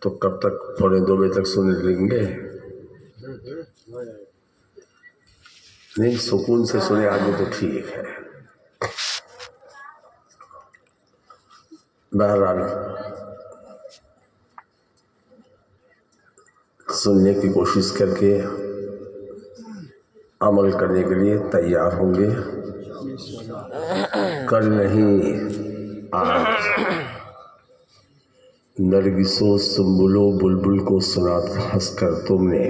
تو کب تک 1:45 بجے تک سن لیں گے؟ نہیں، سکون سے سنے آدمی تو ٹھیک ہے. بہرحال سننے کی کوشش کر کے عمل کرنے کے لیے تیار ہوں گے. کل نہیں آج نرگسو سنبلو بلبل کو سنا ہنس کر تم نے،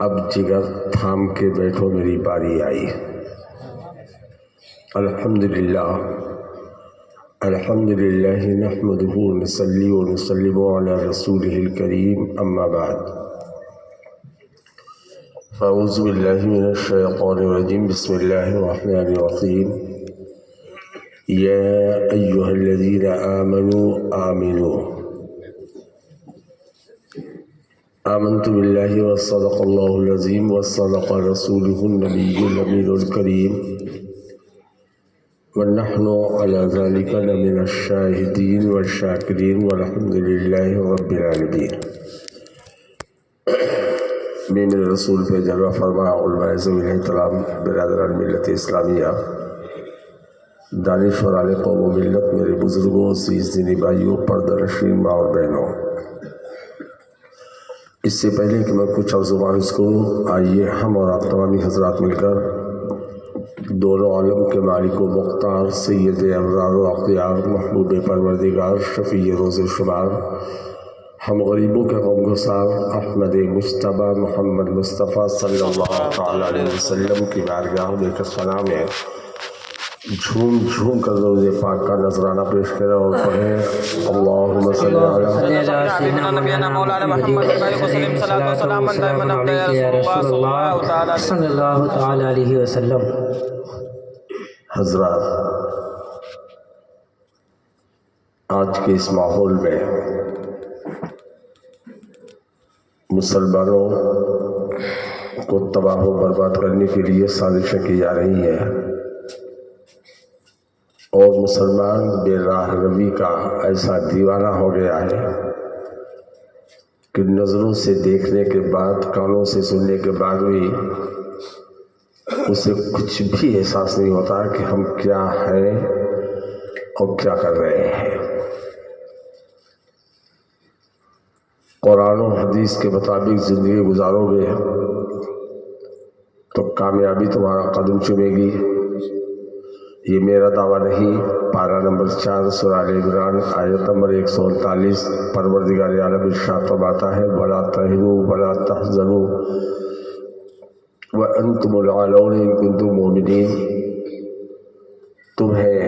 اب جگر تھام کے بیٹھو میری باری آئی. الحمدللہ الحمدللہ نحمدہ ونصلی ونسلم علی رسولہ الکریم، اما بعد فاعوذ باللہ من الشیطان الرجیم، بسم اللہ الرحمن الرحیم. یا ایہا الذین آمنوا آمنوا آمنت باللہ وصدق اللہ العظیم وصدق رسولہ النبی الامین الکریم ونحن علی ذلک لمن الشاہدین والشاکرین والحمد للہ رب العالمین. میرے رسول پہ جلوہ فرما علماء ذوی الاحترام، برادران ملت اسلامیہ، دانشور علی قوم و ملت، میرے بزرگوں، عزیز دینی بھائیوں، پردہ نشین ماں اور بہنوں، اس سے پہلے کہ میں کچھ عرض و عرض کروں، آئیے ہم اور آپ تمامی حضرات مل کر دونوں عالم کے مالک و مختار، سید ابرار و اختیار، محبوب پروردگار، شفیع روز شمار، ہم غریبوں کے غمگسار احمد مجتبیٰ محمد مصطفیٰ صلی اللہ تعالیٰ علیہ وسلم کی بارگاہ میں ایک سلام ہے، جھوم جھوم کر روز پاک کا نذرانہ پیش کریں اور پڑھیں اللہم صلی سیدنا نبینا مولانا محمد وسلم صلاۃ و سلام دائما ابدا یا رسول اللہ صلی اللہ تعالی علیہ وسلم. حضرات، آج کے اس ماحول میں مسلمانوں کو تباہ و برباد کرنے کے لیے سازشیں کی جا رہی ہیں، اور مسلمان بے راہ روی کا ایسا دیوانہ ہو گیا ہے کہ نظروں سے دیکھنے کے بعد، کانوں سے سننے کے بعد بھی اسے کچھ بھی احساس نہیں ہوتا کہ ہم کیا ہیں اور کیا کر رہے ہیں. قرآن و حدیث کے مطابق زندگی گزارو گے تو کامیابی تمہارا قدم چومے گی. یہ میرا دعویٰ نہیں، پارہ نمبر 4 سورہ آل عمران آیت نمبر 139، پروردگار عالم ارشاد فرماتا ہے وَلَا تَهِنُوا وَلَا تَحْزَنُوا وَأَنْتُمُ الْأَعْلَوْنَ إِن كُنتُم مُّؤْمِنِينَ. تمہیں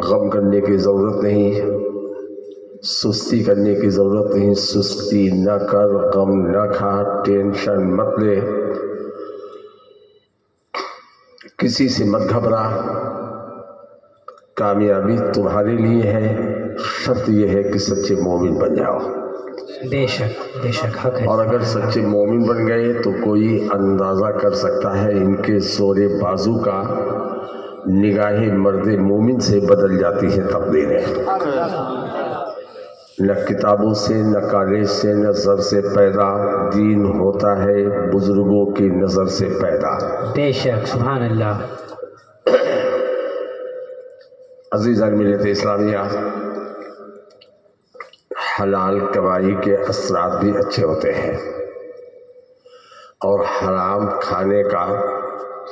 غم کرنے کی ضرورت نہیں، سستی کرنے کی ضرورت نہیں. سستی نہ کر، غم نہ کھا، ٹینشن مت لے، کسی سے مت گھبرا. کامیابی تمہارے لیے ہے، شرط یہ ہے کہ سچے مومن بن جاؤ. بے شک بے شک حق ہے. اور اگر سچے مومن بن گئے تو کوئی اندازہ کر سکتا ہے ان کے زور بازو کا. نگاہ مرد مومن سے بدل جاتی ہے تقدیریں. نہ کتابوں سے، نہ کالج سے، نہ زر سے پیدا، دین ہوتا ہے بزرگوں کی نظر سے پیدا. بے شک سبحان اللہ. عزیزان ملت اسلامیہ، حلال کمائی کے اثرات بھی اچھے ہوتے ہیں اور حرام کھانے کا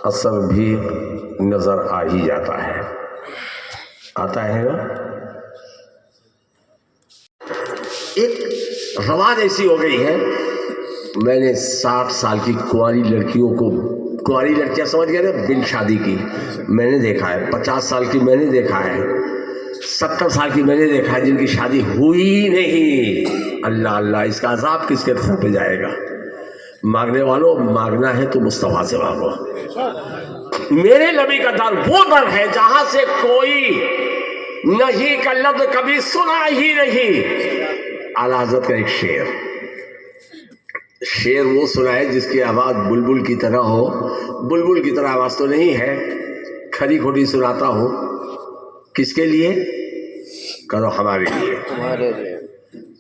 اثر بھی نظر آ ہی جاتا ہے. آتا ہے نا. ایک رواج ایسی ہو گئی ہے، میں نے 60 سال کی کنواری لڑکیوں کو، کنواری لڑکیاں سمجھ گئے نا، بن شادی کی، میں نے دیکھا ہے. 50 سال کی میں نے دیکھا ہے، 70 سال کی میں نے دیکھا ہے جن کی شادی ہوئی نہیں. اللہ اللہ، اس کا عذاب کس کے سر پہ جائے گا؟ مانگنے والوں، مانگنا ہے تو مصطفیٰ سے مانگو. میرے نبی کا در وہ در ہے جہاں سے کوئی نہیں کا لفظ کبھی سنا ہی نہیں. اعلیٰ حضرت کا ایک شعر وہ سنا ہے جس کی آواز بلبل کی طرح ہو. بلبل کی طرح آواز تو نہیں ہے، کھری کھوٹی سناتا ہوں. کس کے لیے؟ کرو ہمارے لیے.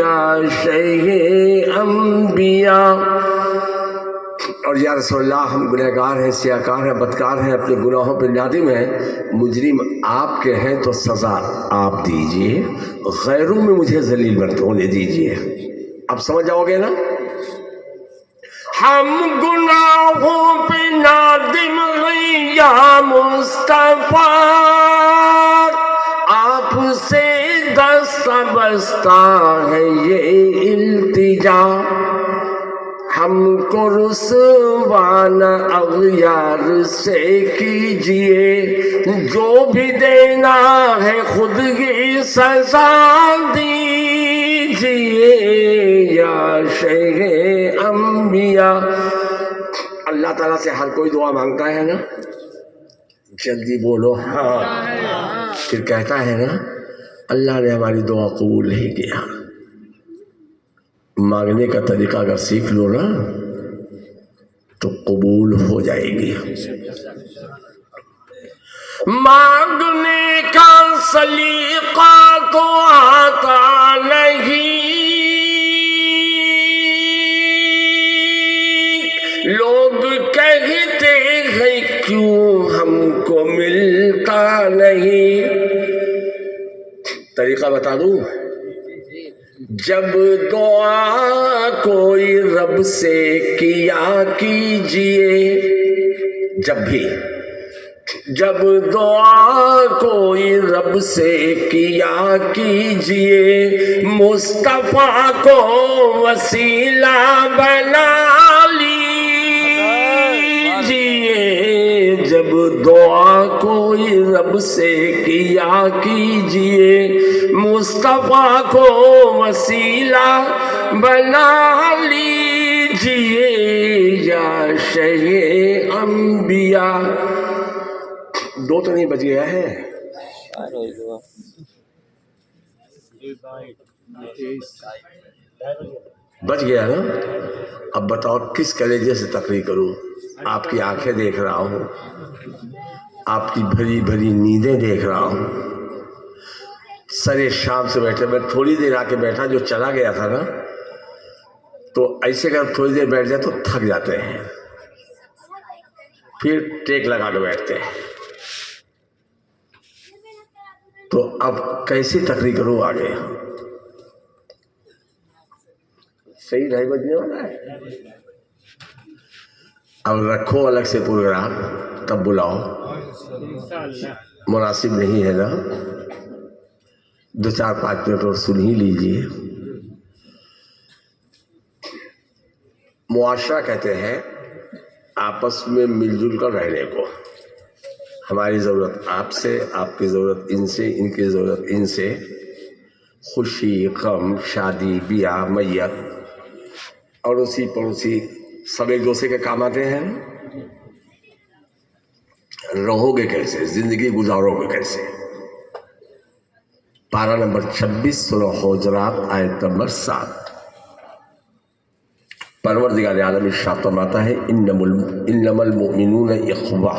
یا شیخ انبیاء. اور یا رسول اللہ ہم گنہگار ہیں، سیاہکار ہیں، بدکار ہیں، اپنے گناہوں پہ نادم ہیں، مجرم آپ کے ہیں تو سزا آپ دیجئے، غیروں میں مجھے ذلیل مت ہونے دیجئے. اب سمجھ جاؤ گے نا؟ ہم گناہوں پہ نادم ہیں یا مصطفیٰ، آپ سے دستہ بستہ ہے یہ التجا. ہم کو رسوان اغیار سے کیجئے، جو بھی دینا ہے خود ہی سزا دیجئے یا شیخ انبیاء. اللہ تعالیٰ سے ہر کوئی دعا مانگتا ہے نا؟ جلدی بولو ہاں. پھر کہتا ہے نا اللہ نے ہماری دعا قبول نہیں کیا. مانگنے کا طریقہ اگر سیکھ لو نا تو قبول ہو جائے گی. مانگنے کا سلیقہ تو آتا نہیں، لوگ کہتے ہیں کیوں ہم کو ملتا نہیں. طریقہ بتا دوں؟ جب دعا کوئی رب سے کیا کیجئے، جب دعا کوئی رب سے کیا کیجئے، مصطفیٰ کو وسیلہ بنا لیجئے. جب دعا کوئی رب سے کیا کیجئے، مصطفیٰ کو وسیلہ بنا لیجئے یا شیخ انبیاء. دو تو نہیں بچ گیا ہے؟ بچ گیا نا؟ اب بتاؤ کس کلیجے سے تقریر کروں؟ آپ کی آنکھیں دیکھ رہا ہوں، آپ کی بھری بھری نیندیں دیکھ رہا ہوں. سرے شام سے بیٹھے، میں تھوڑی دیر آ کے بیٹھا، جو چلا گیا تھا نا تو ایسے اگر تھوڑی دیر بیٹھ جائے تو تھک جاتے ہیں، پھر ٹیک لگا کے بیٹھتے ہیں. تو اب کیسی تقریر کروں آگے؟ صحیح 2:30 بجنے والا ہے. اب رکھو الگ سے پروگرام، تب بلاؤ. مناسب نہیں ہے نا؟ 2-4-5 منٹ اور سن ہی لیجیے. معاشرہ کہتے ہیں آپس میں مل جل کر رہنے کو. ہماری ضرورت آپ سے، آپ کی ضرورت ان سے، ان کی ضرورت ان سے. خوشی، غم، شادی، بیاہ، میت، اڑوسی پڑوسی سب ایک دوسرے کے کام آتے ہیں. رہو گے کیسے؟ زندگی گزارو گے کیسے؟ پارہ نمبر 26 سورہ حجرات آیت نمبر 7. پروردگار عالم ارشاد فرماتا ہے انما المؤمنون اخوہ.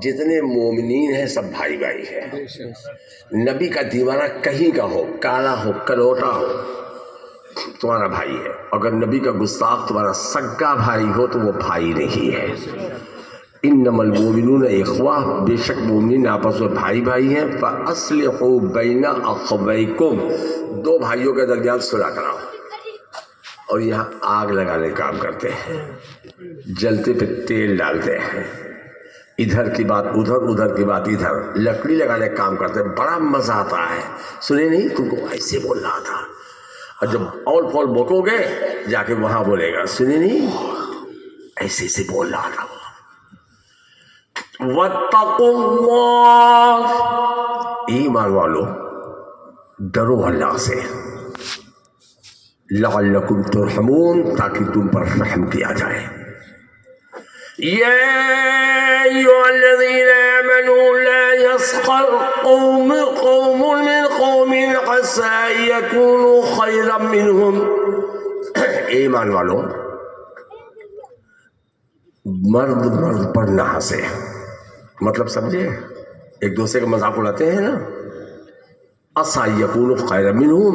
جتنے مومنین ہیں سب بھائی بھائی ہیں. نبی کا دیوانہ کہیں کا ہو، کالا ہو، کلوٹا ہو، تمہارا بھائی ہے. اگر نبی کا گستاخ تمہارا سگا بھائی ہو تو وہ بھائی نہیں ہے. انما المؤمنون اخوہ، بے شک مومنین آپس میں بھائی بھائی ہیں. فاصلحوا بین اخویکم، دو بھائیوں کے درمیان صلح کراؤ. اور یہاں آگ لگانے کا کام کرتے ہیں، جلتے پہ تیل ڈالتے ہیں، ادھر کی بات ادھر، ادھر کی بات ادھر، لکڑی لگانے کا کام کرتے ہیں. بڑا مزہ آتا ہے. سنے نہیں؟ تم کو ایسے بول رہا تھا، اور جب اول فول بکو گے جا کے وہاں بولے گا سنے نہیں ایسے سے بول رہا تھا. واتقوا اللہ، ایمان والو ڈرو اللہ سے. لعلکم ترحمون، تاکہ تم پر رحم کیا جائے. یا ایھا الذین آمنوا لا یسخر قوم من قوم عسى ان یکونوا خیرا منهم. ایمان والو مرد پر نہ ہنسے. مطلب سمجھے؟ ایک دوسرے کا مذاق اڑاتے ہیں نا. عسى ان یکونوا خیرا منهم،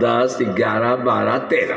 10, 11, 12, 13।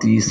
30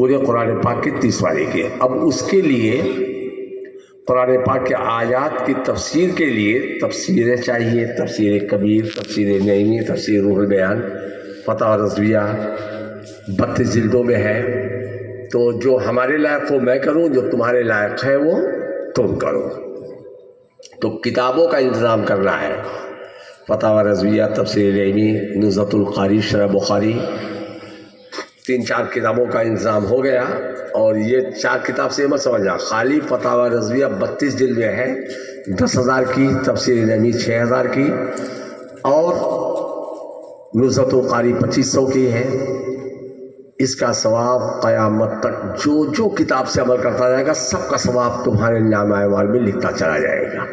پورے قرآن پاک کی 30 پارے کی. اب اس کے لیے قرآن پاک کے آیات کی تفسیر کے لیے تفسیریں چاہیے. تفسیر کبیر، تفسیر نعیمی، تفسیر روح البیان، فتح رضویہ 32 جلدوں میں ہے. تو جو ہمارے لائق وہ میں کروں، جو تمہارے لائق ہے وہ تم کرو. تو کتابوں کا انتظام کرنا ہے. فتح رضویہ، تفسیر نعیمی، نزہۃ القاری، شرح بخاری، 3-4 کتابوں کا انتظام ہو گیا. اور یہ 4 کتاب سے مت سمجھنا، خالی فتح رضویہ 32 جلد میں ہے، 10,000 کی. تفسیر نعیمی 6,000 کی، اور نزہۃ القاری 2500 کی ہے. اس کا ثواب قیامت تک جو کتاب سے عمل کرتا جائے گا سب کا ثواب تمہارے نامہ اعمال میں لکھتا چلا جائے گا.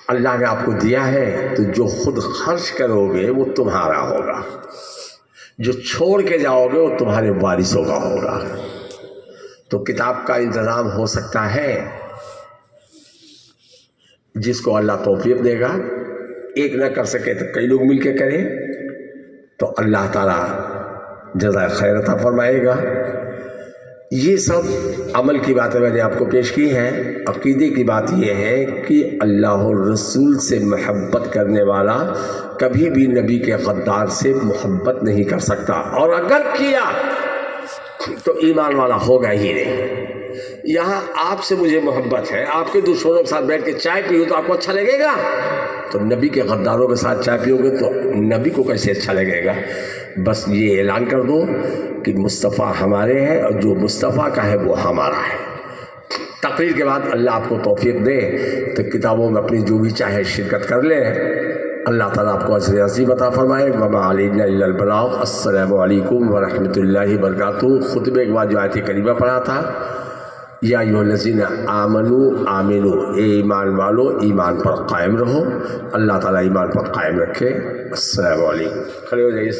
اللہ نے آپ کو دیا ہے تو جو خود خرچ کرو گے وہ تمہارا ہوگا، جو چھوڑ کے جاؤ گے وہ تمہارے وارثوں کا ہوگا. تو کتاب کا انتظام ہو سکتا ہے جس کو اللہ توفیق دے گا. ایک نہ کر سکے تو کئی لوگ مل کے کریں تو اللہ تعالیٰ جزائے خیر عطا فرمائے گا. یہ سب عمل کی باتیں میں نے آپ کو پیش کی ہیں. عقیدے کی بات یہ ہے کہ اللہ اور رسول سے محبت کرنے والا کبھی بھی نبی کے غدار سے محبت نہیں کر سکتا، اور اگر کیا تو ایمان والا ہوگا ہی نہیں. یہاں آپ سے مجھے محبت ہے، آپ کے دشمنوں کے ساتھ بیٹھ کے چائے پیو تو آپ کو اچھا لگے گا؟ تو نبی کے غداروں کے ساتھ چائے پیو گے تو نبی کو کیسے اچھا لگے گا؟ بس یہ اعلان کر دو کہ مصطفیٰ ہمارے ہیں اور جو مصطفیٰ کا ہے وہ ہمارا ہے. تقریر کے بعد اللہ آپ کو توفیق دے تو کتابوں میں اپنی جو بھی چاہے شرکت کر لیں. اللہ تعالیٰ آپ کو اجر عظیم عطا فرمائے. وما علینا الا البلاغ. السلام علیکم ورحمۃ اللہ وبرکاتہ. خطبے کے بعد جو آیت کریمہ پڑھا تھا، یا ایھا الذین آمنوا آمنو، اے ایمان والو ایمان پر قائم رہو. اللہ تعالیٰ ایمان پر قائم رکھے. السلام علیکم. کھڑے ہو جائیے.